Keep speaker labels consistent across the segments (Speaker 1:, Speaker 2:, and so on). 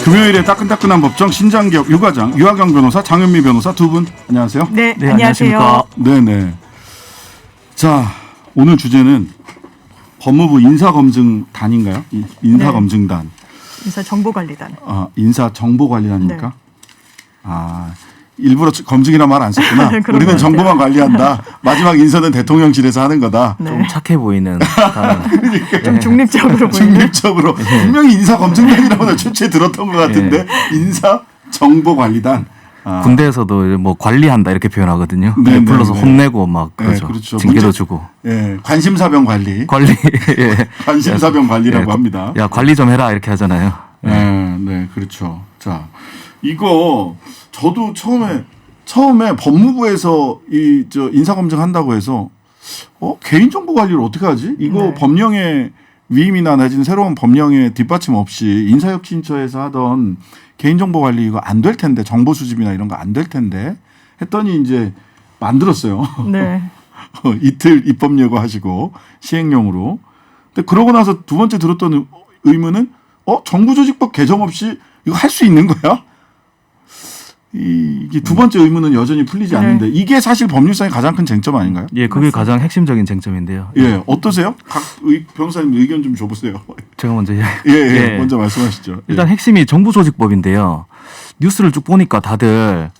Speaker 1: 금요일에 따끈따끈한 법정 신장기업 유하경 변호사, 장현미 변호사 두 분 안녕하세요.
Speaker 2: 네,
Speaker 3: 네,
Speaker 2: 안녕하세요.
Speaker 1: 네네. 자, 오늘 주제는 법무부 인사검증단인가요? 인사검증단.
Speaker 2: 인사정보관리단.
Speaker 1: 인사정보관리단입니까?
Speaker 2: 네.
Speaker 1: 일부러 검증이라 말 안 썼구나.
Speaker 2: 그런
Speaker 1: 우리는
Speaker 2: 것
Speaker 1: 정보만 관리한다. 마지막 인사는 대통령실에서 하는 거다.
Speaker 2: 네.
Speaker 3: 좀 착해 보이는
Speaker 2: 좀 중립적으로 보이는.
Speaker 1: 중립적으로. 분명히 인사검증단이라고 최초에 들었던 것 같은데 인사정보관리단.
Speaker 3: 군대에서도 뭐 관리한다 이렇게 표현하거든요.
Speaker 1: 네,
Speaker 3: 불러서
Speaker 1: 네.
Speaker 3: 혼내고 막 그러죠.
Speaker 1: 네, 그렇죠.
Speaker 3: 징계도 주고.
Speaker 1: 예, 관심사병 관리.
Speaker 3: 예.
Speaker 1: 관심사병 관리라고 합니다.
Speaker 3: 야 관리 좀 해라 이렇게 하잖아요.
Speaker 1: 네, 그렇죠. 자, 이거 저도 처음에 법무부에서 인사검증 한다고 해서 개인정보 관리를 어떻게 하지? 이거
Speaker 2: 네.
Speaker 1: 법령의 위임이나 내지는 새로운 법령의 뒷받침 없이 인사혁신처에서 하던 개인정보 관리 이거 안 될 텐데, 정보 수집이나 이런 거 안 될 텐데 했더니 이제 만들었어요.
Speaker 2: 네.
Speaker 1: 이틀 입법 예고하시고 시행령으로. 근데 그러고 나서 두 번째 들었던 의문은 정부조직법 개정 없이 이거 할 수 있는 거야? 이게 두 번째 의문은 여전히 풀리지 않는데 이게 사실 법률상의 가장 큰 쟁점 아닌가요?
Speaker 3: 예, 그게 가장 핵심적인 쟁점인데요.
Speaker 1: 예, 어떠세요? 각 변호사님 의견 좀 줘보세요.
Speaker 3: 제가 먼저
Speaker 1: 먼저 말씀하시죠.
Speaker 3: 일단 핵심이 정부조직법인데요. 뉴스를 쭉 보니까 다들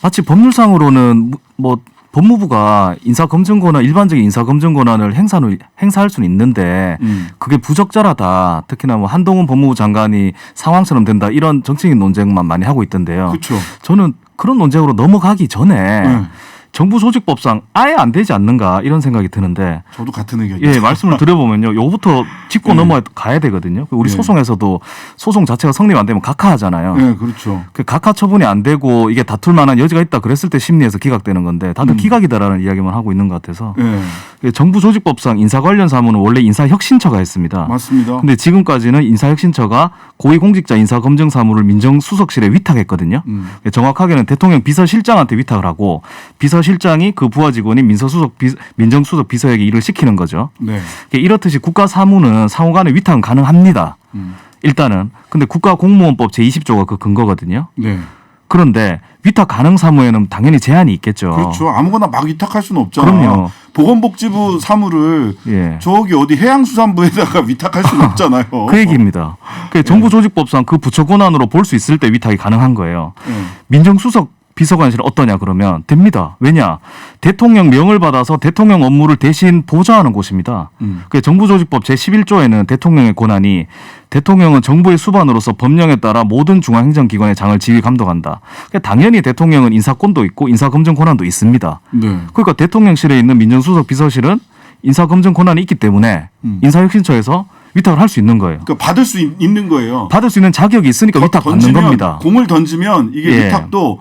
Speaker 3: 마치 법률상으로는 뭐 법무부가 인사검증 권한, 일반적인 인사검증 권한을 행사할 수는 있는데 그게 부적절하다. 특히나 뭐 한동훈 법무부 장관이 상황처럼 된다. 이런 정치적인 논쟁만 많이 하고 있던데요.
Speaker 1: 그렇죠.
Speaker 3: 저는 그런 논쟁으로 넘어가기 전에 정부조직법상 아예 안 되지 않는가 이런 생각이 드는데
Speaker 1: 저도 같은 의견이에요.
Speaker 3: 예, 말씀을 드려보면요. 요거부터 짚고 넘어가야 되거든요. 우리 소송에서도 소송 자체가 성립 안 되면 각하하잖아요.
Speaker 1: 네, 그렇죠.
Speaker 3: 그 각하 처분이 안 되고 이게 다툴 만한 여지가 있다 그랬을 때 심리에서 기각되는 건데 다들 기각이다라는 이야기만 하고 있는 것 같아서 정부조직법상 인사 관련 사무는 원래 인사혁신처가 했습니다.
Speaker 1: 맞습니다.
Speaker 3: 근데 지금까지는 인사혁신처가 고위공직자 인사검증 사무를 민정수석실에 위탁했거든요. 정확하게는 대통령 비서실장한테 위탁을 하고 비서실장이 그 부하 직원이 민정수석 비서에게 일을 시키는 거죠.
Speaker 1: 네.
Speaker 3: 이렇듯이 국가사무는 상호간에 위탁은 가능합니다. 일단은. 근데 국가공무원법 제20조가 그 근거거든요.
Speaker 1: 네.
Speaker 3: 그런데 위탁 가능 사무에는 당연히 제한이 있겠죠.
Speaker 1: 그렇죠. 아무거나 막 위탁할 수는 없잖아요.
Speaker 3: 그럼요.
Speaker 1: 보건복지부 사무를 저기 어디 해양수산부에다가 위탁할 수는 없잖아요.
Speaker 3: 그 얘기입니다. 정부조직법상 그 부처 권한으로 볼 수 있을 때 위탁이 가능한 거예요. 민정수석 비서관실은 어떠냐 그러면 됩니다. 왜냐? 대통령 명을 받아서 대통령 업무를 대신 보좌하는 곳입니다. 정부조직법 제11조에는 대통령의 권한이 대통령은 정부의 수반으로서 법령에 따라 모든 중앙행정기관의 장을 지휘 감독한다. 당연히 대통령은 인사권도 있고 인사검증 권한도 있습니다.
Speaker 1: 네.
Speaker 3: 그러니까 대통령실에 있는 민정수석 비서실은 인사검증 권한이 있기 때문에 인사혁신처에서 위탁을 할 수 있는 거예요.
Speaker 1: 그러니까 받을 수 있는 거예요.
Speaker 3: 받을 수 있는 자격이 있으니까 위탁 받는 겁니다.
Speaker 1: 공을 던지면 이게 위탁도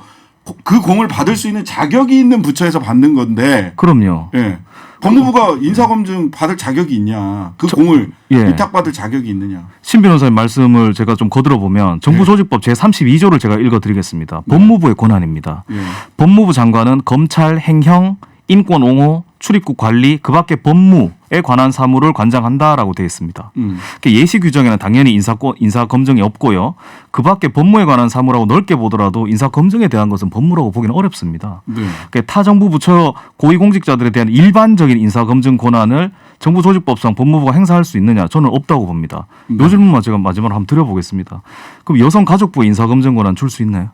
Speaker 1: 그 공을 받을 수 있는 자격이 있는 부처에서 받는 건데.
Speaker 3: 그럼요.
Speaker 1: 예. 법무부가 인사검증 받을 자격이 있냐. 공을 위탁받을 자격이 있느냐.
Speaker 3: 신 변호사님 말씀을 제가 좀 거들어 보면 정부조직법 제32조를 제가 읽어드리겠습니다. 법무부의 권한입니다. 법무부 장관은 검찰, 행형, 인권 옹호, 출입국 관리, 그 밖에 법무에 관한 사무를 관장한다라고 되어 있습니다. 예시 규정에는 당연히 인사검증이 없고요. 그 밖에 법무에 관한 사무라고 넓게 보더라도 인사검증에 대한 것은 법무라고 보기는 어렵습니다. 타 정부 부처 고위공직자들에 대한 일반적인 인사검증 권한을 정부조직법상 법무부가 행사할 수 있느냐? 저는 없다고 봅니다. 요 질문만 제가 마지막으로 한번 드려보겠습니다. 그럼 여성가족부에 인사검증 권한 줄 수 있나요?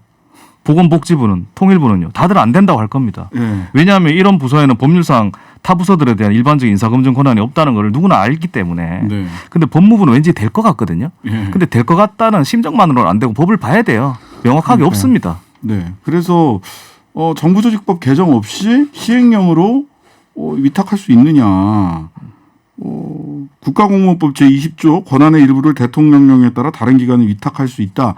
Speaker 3: 보건복지부는, 통일부는요. 다들 안 된다고 할 겁니다. 왜냐하면 이런 부서에는 법률상 타 부서들에 대한 일반적인 인사검증 권한이 없다는 걸 누구나 알기 때문에. 근데 법무부는 왠지 될 것 같거든요. 근데 될 것 같다는 심정만으로는 안 되고 법을 봐야 돼요. 명확하게 없습니다.
Speaker 1: 네. 그래서 정부조직법 개정 없이 시행령으로 위탁할 수 있느냐. 국가공무원법 제20조 권한의 일부를 대통령령에 따라 다른 기관에 위탁할 수 있다.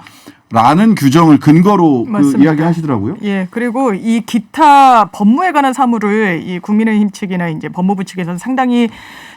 Speaker 1: 라는 규정을 근거로 이야기하시더라고요.
Speaker 2: 예, 그리고 이 기타 법무에 관한 사무를 이 국민의힘 측이나 이제 법무부 측에서는 상당히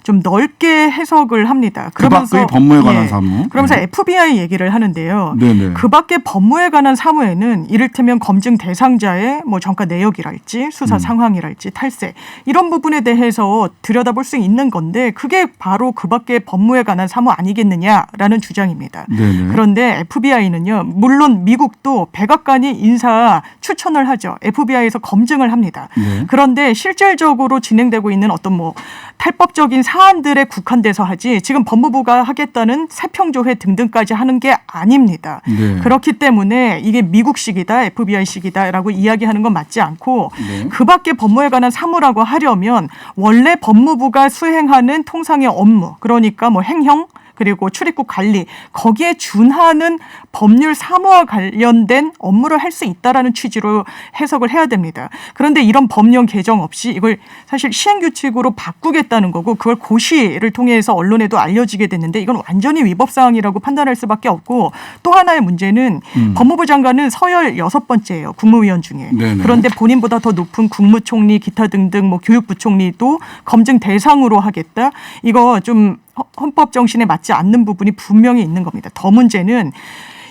Speaker 2: 좀 넓게 해석을 합니다.
Speaker 1: 그 밖의 법무에 관한 사무.
Speaker 2: 그러면서
Speaker 1: 네.
Speaker 2: FBI 얘기를 하는데요.
Speaker 1: 네네.
Speaker 2: 그 밖에 법무에 관한 사무에는 이를테면 검증 대상자의 뭐 전과 내역이랄지 수사 상황이랄지 탈세 이런 부분에 대해서 들여다볼 수 있는 건데 그게 바로 그 밖에 법무에 관한 사무 아니겠느냐라는 주장입니다.
Speaker 1: 네네.
Speaker 2: 그런데 FBI는요. 물론 미국도 백악관이 인사 추천을 하죠. FBI에서 검증을 합니다.
Speaker 1: 네.
Speaker 2: 그런데 실질적으로 진행되고 있는 어떤 뭐 탈법적인 사안들에 국한돼서 하지 지금 법무부가 하겠다는 세평조회 등등까지 하는 게 아닙니다.
Speaker 1: 네.
Speaker 2: 그렇기 때문에 이게 미국식이다 FBI식이다라고 이야기하는 건 맞지 않고
Speaker 1: 네.
Speaker 2: 그 밖에 법무에 관한 사무라고 하려면 원래 법무부가 수행하는 통상의 업무 그러니까 뭐 행형 그리고 출입국 관리 거기에 준하는 법률 사무와 관련된 업무를 할 수 있다라는 취지로 해석을 해야 됩니다. 그런데 이런 법령 개정 없이 이걸 사실 시행규칙으로 바꾸겠다는 거고 그걸 고시를 통해서 언론에도 알려지게 됐는데 이건 완전히 위법 사항이라고 판단할 수밖에 없고 또 하나의 문제는 법무부 장관은 서열 6번째예요. 국무위원 중에.
Speaker 1: 네네.
Speaker 2: 그런데 본인보다 더 높은 국무총리 기타 등등 뭐 교육부총리도 검증 대상으로 하겠다. 이거 좀 헌법 정신에 맞지 않는 부분이 분명히 있는 겁니다. 더 문제는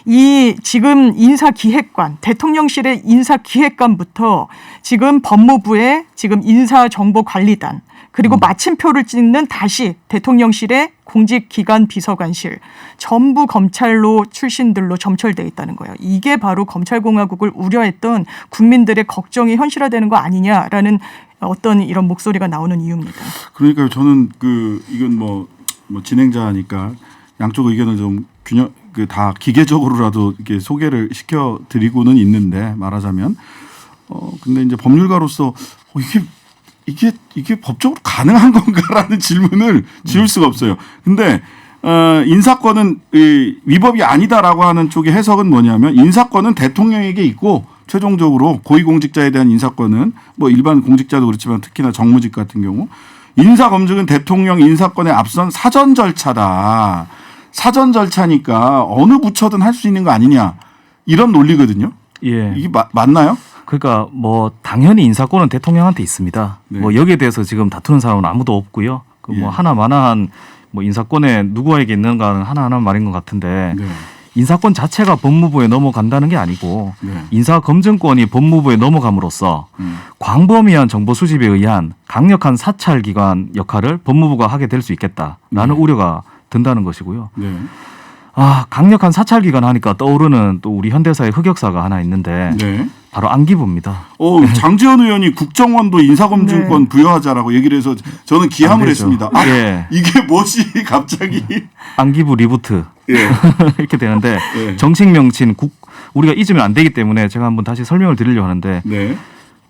Speaker 2: 이 지금 인사기획관, 대통령실의 인사기획관부터 지금 법무부의 지금 인사정보관리단 그리고 마침표를 찍는 다시 대통령실의 공직기관 비서관실 전부 검찰로 출신들로 점철돼 있다는 거예요. 이게 바로 검찰공화국을 우려했던 국민들의 걱정이 현실화되는 거 아니냐라는 어떤 이런 목소리가 나오는 이유입니다.
Speaker 1: 그러니까 저는 이건 뭐 진행자니까 양쪽 의견을 좀 균형 다 기계적으로라도 이렇게 소개를 시켜 드리고는 있는데 말하자면 근데 이제 법률가로서 이게 법적으로 가능한 건가라는 질문을 지울 수가 없어요. 근데 인사권은 위법이 아니다라고 하는 쪽의 해석은 뭐냐면 인사권은 대통령에게 있고 최종적으로 고위공직자에 대한 인사권은 뭐 일반 공직자도 그렇지만 특히나 정무직 같은 경우 인사 검증은 대통령 인사권에 앞선 사전 절차다. 사전 절차니까 어느 부처든 할 수 있는 거 아니냐 이런 논리거든요.
Speaker 3: 예.
Speaker 1: 이게 맞나요?
Speaker 3: 그러니까 뭐 당연히 인사권은 대통령한테 있습니다.
Speaker 1: 네.
Speaker 3: 뭐 여기에 대해서 지금 다투는 사람은 아무도 없고요. 그 뭐
Speaker 1: 예.
Speaker 3: 하나마나한 뭐 인사권에 누구에게 있는가는 하나하나 말인 것 같은데
Speaker 1: 네.
Speaker 3: 인사권 자체가 법무부에 넘어간다는 게 아니고
Speaker 1: 네.
Speaker 3: 인사검증권이 법무부에 넘어감으로써 광범위한 정보 수집에 의한 강력한 사찰 기관 역할을 법무부가 하게 될 수 있겠다라는 우려가 든다는 것이고요.
Speaker 1: 네.
Speaker 3: 강력한 사찰 기관 하니까 떠오르는 또 우리 현대사의 흑역사가 하나 있는데
Speaker 1: 네.
Speaker 3: 바로 안기부입니다.
Speaker 1: 장지원 의원이 국정원도 인사검증권
Speaker 2: 네.
Speaker 1: 부여하자라고 얘기를 해서 저는 기함을
Speaker 3: 안 되죠.
Speaker 1: 했습니다.
Speaker 3: 예.
Speaker 1: 이게 뭐지 갑자기.
Speaker 3: 안기부 리부트
Speaker 1: 예.
Speaker 3: 이렇게 되는데
Speaker 1: 예.
Speaker 3: 정식 명칭 우리가 잊으면 안 되기 때문에 제가 한번 다시 설명을 드리려고 하는데
Speaker 1: 네.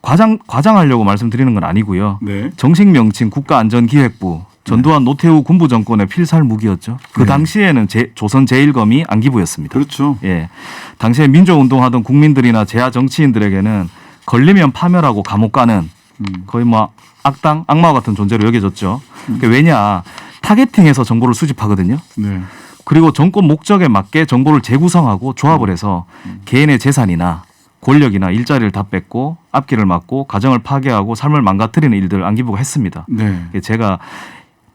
Speaker 3: 과장하려고 말씀드리는 건 아니고요.
Speaker 1: 네.
Speaker 3: 정식 명칭 국가안전기획부 전두환 노태우 군부 정권의 필살 무기였죠. 그
Speaker 1: 네.
Speaker 3: 당시에는 조선 제1검이 안기부였습니다.
Speaker 1: 그렇죠.
Speaker 3: 예, 당시에 민주운동하던 국민들이나 재하 정치인들에게는 걸리면 파멸하고 감옥 가는 거의 뭐 악마와 같은 존재로 여겨졌죠. 그게 왜냐 타겟팅해서 정보를 수집하거든요.
Speaker 1: 네.
Speaker 3: 그리고 정권 목적에 맞게 정보를 재구성하고 조합을 해서 개인의 재산이나 권력이나 일자리를 다 뺏고 앞길을 막고 가정을 파괴하고 삶을 망가뜨리는 일들을 안기부가 했습니다.
Speaker 1: 네.
Speaker 3: 제가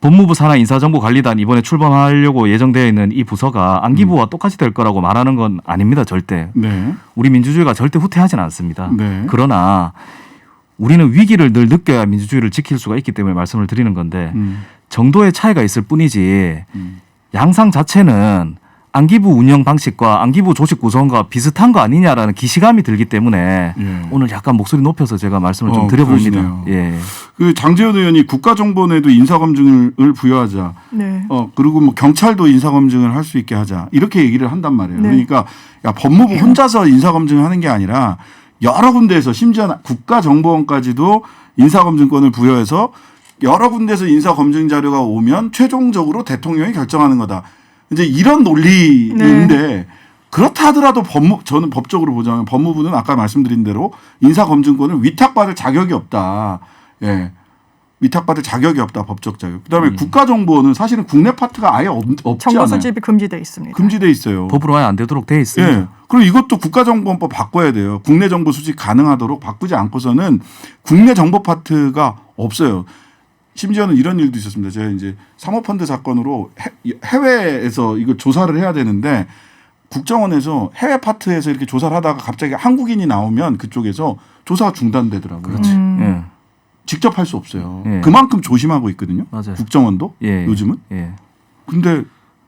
Speaker 3: 법무부 산하 인사정보관리단 이번에 출범하려고 예정되어 있는 이 부서가 안기부와 똑같이 될 거라고 말하는 건 아닙니다. 절대.
Speaker 1: 네.
Speaker 3: 우리 민주주의가 절대 후퇴하지는 않습니다.
Speaker 1: 네.
Speaker 3: 그러나 우리는 위기를 늘 느껴야 민주주의를 지킬 수가 있기 때문에 말씀을 드리는 건데 정도의 차이가 있을 뿐이지 양상 자체는 안기부 운영 방식과 안기부 조직 구성과 비슷한 거 아니냐라는 기시감이 들기 때문에
Speaker 1: 예.
Speaker 3: 오늘 약간 목소리 높여서 제가 말씀을 좀 드려봅니다.
Speaker 1: 그러시네요.
Speaker 3: 예.
Speaker 1: 장지원 의원이 국가정보원에도 인사검증을 부여하자.
Speaker 2: 네.
Speaker 1: 그리고 뭐 경찰도 인사검증을 할 수 있게 하자. 이렇게 얘기를 한단 말이에요.
Speaker 2: 네.
Speaker 1: 그러니까 법무부 혼자서 인사검증을 하는 게 아니라 여러 군데에서 심지어 국가정보원까지도 인사검증권을 부여해서 여러 군데에서 인사검증 자료가 오면 최종적으로 대통령이 결정하는 거다. 이제 이런 논리인데
Speaker 2: 네.
Speaker 1: 그렇다 하더라도 저는 법적으로 보자면 법무부는 아까 말씀드린 대로 인사검증권을 위탁받을 자격이 없다. 예. 위탁받을 자격이 없다. 법적 자격. 그다음에 국가정보원은 사실은 국내 파트가 아예 없지
Speaker 2: 정보
Speaker 1: 않아요.
Speaker 2: 수집이 금지돼 있습니다.
Speaker 1: 금지돼 있어요.
Speaker 3: 법으로 아예 안 되도록 돼 있습니다.
Speaker 1: 예. 그리고 이것도 국가정보원법 바꿔야 돼요. 국내 정보 수집 가능하도록 바꾸지 않고서는 국내 정보 파트가 없어요. 심지어는 이런 일도 있었습니다. 제가 이제 사모펀드 사건으로 해외에서 이걸 조사를 해야 되는데 국정원에서 해외 파트에서 이렇게 조사를 하다가 갑자기 한국인이 나오면 그쪽에서 조사가 중단되더라고요.
Speaker 3: 그렇지. 예.
Speaker 1: 직접 할 수 없어요.
Speaker 3: 예.
Speaker 1: 그만큼 조심하고 있거든요.
Speaker 3: 맞아요.
Speaker 1: 국정원도
Speaker 3: 예.
Speaker 1: 요즘은.
Speaker 3: 예.
Speaker 1: 근데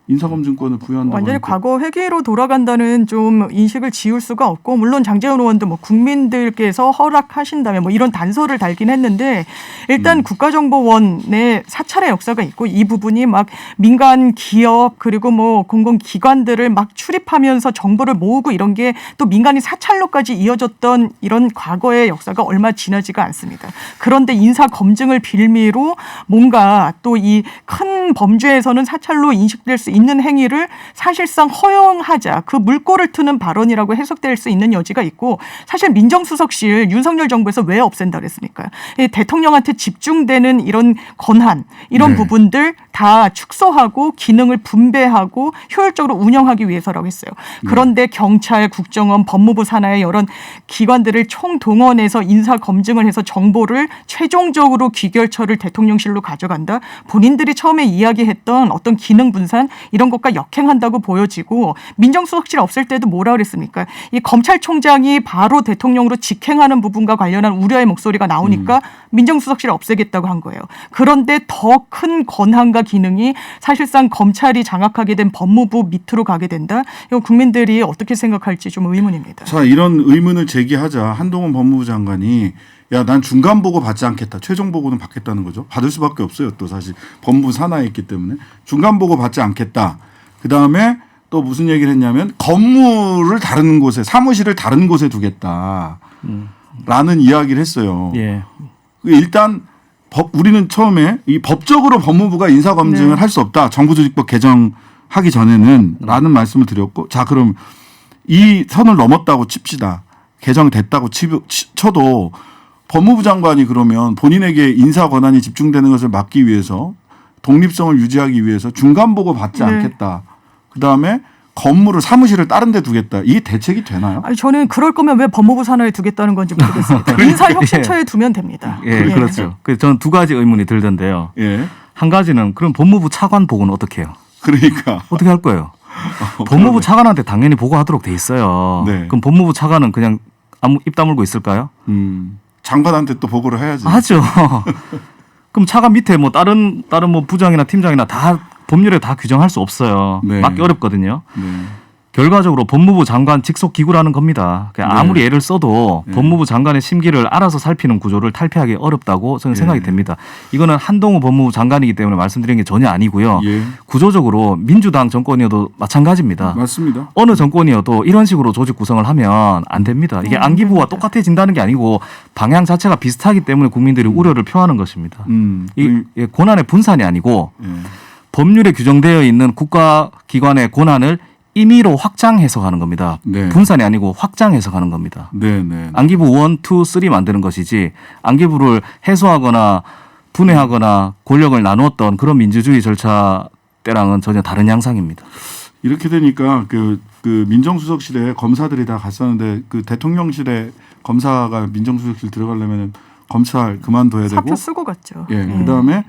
Speaker 1: 인사검증권을 부여한다고
Speaker 2: 완전히
Speaker 1: 하니까.
Speaker 2: 과거 회계로 돌아간다는 좀 인식을 지울 수가 없고 물론 장제원 의원도 뭐 국민들께서 허락하신다면 뭐 이런 단서를 달긴 했는데 일단 국가정보원의 사찰의 역사가 있고 이 부분이 막 민간 기업 그리고 뭐 공공기관들을 막 출입하면서 정보를 모으고 이런 게 또 민간인 사찰로까지 이어졌던 이런 과거의 역사가 얼마 지나지가 않습니다. 그런데 인사 검증을 빌미로 뭔가 또 이 큰 범죄에서는 사찰로 인식될 수 있는 행위를 사실상 허용하자 그 물꼬를 트는 발언이라고 해석될 수 있는 여지가 있고 사실 민정수석실 윤석열 정부에서 왜 없앤다 그랬습니까? 대통령한테 집중되는 이런 권한 이런
Speaker 1: 네.
Speaker 2: 부분들 다 축소하고 기능을 분배하고 효율적으로 운영하기 위해서라고 했어요. 그런데 경찰, 국정원, 법무부 산하의 이런 기관들을 총동원해서 인사 검증을 해서 정보를 최종적으로 귀결처를 대통령실로 가져간다. 본인들이 처음에 이야기했던 어떤 기능 분산 이런 것과 역행한다고 보여지고 민정수석실 없을 때도 뭐라 그랬습니까? 이 검찰총장이 바로 대통령으로 직행하는 부분과 관련한 우려의 목소리가 나오니까 민정수석실 없애겠다고 한 거예요. 그런데 더 큰 권한과 기능이 사실상 검찰이 장악하게 된 법무부 밑으로 가게 된다. 이거 국민들이 어떻게 생각할지 좀 의문입니다.
Speaker 1: 자, 이런 의문을 제기하자 한동훈 법무부 장관이 야, 난 중간 보고 받지 않겠다. 최종 보고는 받겠다는 거죠. 받을 수밖에 없어요. 또 사실 법무부 산하에 있기 때문에 중간 보고 받지 않겠다. 그다음에 또 무슨 얘기를 했냐면 건물을 다른 곳에 사무실을 다른 곳에 두겠다. 라는 이야기를 했어요.
Speaker 3: 예.
Speaker 1: 일단 우리는 처음에 이 법적으로 법무부가 인사 검증을
Speaker 2: 네.
Speaker 1: 할 수 없다. 정부조직법 개정하기 전에는 라는 말씀을 드렸고 자, 그럼 이 선을 넘었다고 칩시다. 개정됐다고 쳐도 법무부 장관이 그러면 본인에게 인사 권한이 집중되는 것을 막기 위해서 독립성을 유지하기 위해서 중간 보고 받지
Speaker 2: 네.
Speaker 1: 않겠다. 그다음에 건물을 사무실을 다른 데 두겠다. 이게 대책이 되나요?
Speaker 2: 아니, 저는 그럴 거면 왜 법무부 산하에 두겠다는 건지 모르겠습니다. 인사혁신처에 두면 됩니다.
Speaker 3: 예, 그렇죠. 그래서 저는 두 가지 의문이 들던데요.
Speaker 1: 예.
Speaker 3: 한 가지는 그럼 법무부 차관 보고는 어떻게 해요?
Speaker 1: 그러니까
Speaker 3: 어떻게 할 거예요? 법무부 차관한테 당연히 보고하도록 돼 있어요.
Speaker 1: 네.
Speaker 3: 그럼 법무부 차관은 그냥 아무 입 다물고 있을까요?
Speaker 1: 장관한테 또 보고를 해야지.
Speaker 3: 하죠. 그럼 차관 밑에 뭐 다른 뭐 부장이나 팀장이나 다 법률에 다 규정할 수 없어요.
Speaker 1: 네.
Speaker 3: 막기 어렵거든요.
Speaker 1: 네.
Speaker 3: 결과적으로 법무부 장관 직속 기구라는 겁니다. 그냥
Speaker 1: 네.
Speaker 3: 아무리 애를 써도
Speaker 1: 네.
Speaker 3: 법무부 장관의 심기를 알아서 살피는 구조를 탈피하기 어렵다고 저는 생각이
Speaker 1: 네.
Speaker 3: 됩니다. 이거는 한동훈 법무부 장관이기 때문에 말씀드린 게 전혀 아니고요.
Speaker 1: 예.
Speaker 3: 구조적으로 민주당 정권이어도 마찬가지입니다.
Speaker 1: 맞습니다.
Speaker 3: 어느 정권이어도 이런 식으로 조직 구성을 하면 안 됩니다. 이게 안기부와 똑같아진다는 게 아니고 방향 자체가 비슷하기 때문에 국민들이 우려를 표하는 것입니다. 이 권한의 분산이 아니고
Speaker 1: 예.
Speaker 3: 법률에 규정되어 있는 국가기관의 권한을 임의로 확장 해석하는 겁니다.
Speaker 1: 네.
Speaker 3: 분산이 아니고 확장 해석하는 겁니다.
Speaker 1: 네.
Speaker 3: 안기부 1, 2, 3 만드는 것이지 안기부를 해소하거나 분해하거나 권력을 나누었던 그런 민주주의 절차 때랑은 전혀 다른 양상입니다.
Speaker 1: 이렇게 되니까 그 민정수석실에 검사들이 다 갔었는데 그 대통령실에 검사가 민정수석실 들어가려면 검찰 그만둬야 되고
Speaker 2: 사표 쓰고 갔죠.
Speaker 1: 예. 그다음에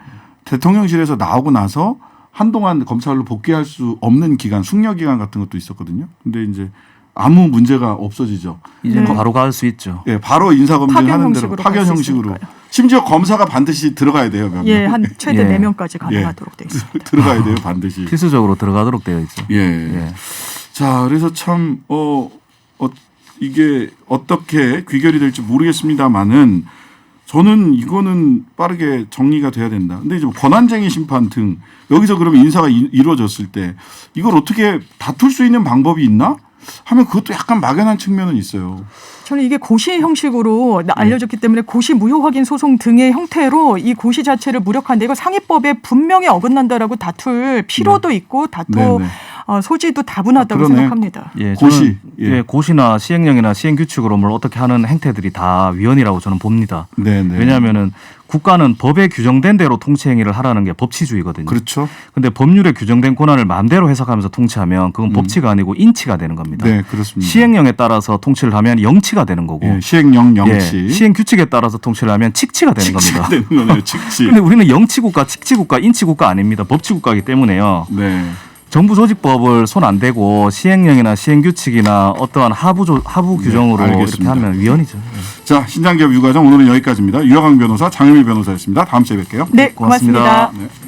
Speaker 1: 대통령실에서 나오고 나서 한동안 검찰로 복귀할 수 없는 기간, 숙려 기간 같은 것도 있었거든요. 근데 이제 아무 문제가 없어지죠.
Speaker 3: 이제는
Speaker 2: 네.
Speaker 3: 바로 갈 수 있죠.
Speaker 1: 예, 바로 인사 검증하는 대로
Speaker 2: 형식으로
Speaker 1: 파견
Speaker 2: 갈수
Speaker 1: 형식으로.
Speaker 2: 있으니까요.
Speaker 1: 심지어 검사가 반드시 들어가야 돼요. 몇 명.
Speaker 2: 예, 한 최대
Speaker 3: 예.
Speaker 2: 4명까지 가능하도록 되어 있습니다.
Speaker 1: 들어가야 돼요, 반드시.
Speaker 3: 필수적으로 들어가도록 되어 있죠.
Speaker 1: 예.
Speaker 3: 예.
Speaker 1: 자, 그래서 참 이게 어떻게 귀결이 될지 모르겠습니다만은 저는 이거는 빠르게 정리가 돼야 된다. 근데 이제 권한쟁의 심판 등 여기서 그러면 인사가 이루어졌을 때 이걸 어떻게 다툴 수 있는 방법이 있나? 하면 그것도 약간 막연한 측면은 있어요.
Speaker 2: 저는 이게 고시 형식으로 알려졌기 때문에 고시 무효 확인 소송 등의 형태로 이 고시 자체를 무력화한데 이거 상위법에 분명히 어긋난다라고 다툴 필요도 있고
Speaker 1: 네네.
Speaker 2: 소지도 다분하다고
Speaker 1: 그러네.
Speaker 2: 생각합니다.
Speaker 3: 예,
Speaker 1: 고시.
Speaker 3: 저는,
Speaker 1: 예.
Speaker 3: 예, 고시나 시행령이나 시행규칙으로 뭘 어떻게 하는 행태들이 다 위헌이라고 저는 봅니다.
Speaker 1: 네네.
Speaker 3: 왜냐하면은 국가는 법에 규정된 대로 통치 행위를 하라는 게 법치주의거든요.
Speaker 1: 그렇죠.
Speaker 3: 근데 법률에 규정된 권한을 마음대로 해석하면서 통치하면 그건 법치가 아니고 인치가 되는 겁니다.
Speaker 1: 네, 그렇습니다.
Speaker 3: 시행령에 따라서 통치를 하면 영치가 되는 거고
Speaker 1: 예, 시행령 영치.
Speaker 3: 예, 시행 규칙에 따라서 통치를 하면 칙치가 되는 겁니다.
Speaker 1: 되는 거네요. 칙치.
Speaker 3: 근데 우리는 영치국가, 칙치국가, 인치국가 아닙니다. 법치국가이기 때문에요.
Speaker 1: 네.
Speaker 3: 정부 조직법을 손 안 대고 시행령이나 시행규칙이나 어떠한 하부 규정으로 이렇게
Speaker 1: 알겠습니다.
Speaker 3: 하면 위헌이죠.
Speaker 1: 자, 신장기업 유가정 오늘은 여기까지입니다. 유영학 변호사, 장현미 변호사였습니다. 다음 주에 뵐게요.
Speaker 2: 네, 고맙습니다.
Speaker 3: 고맙습니다.
Speaker 1: 네.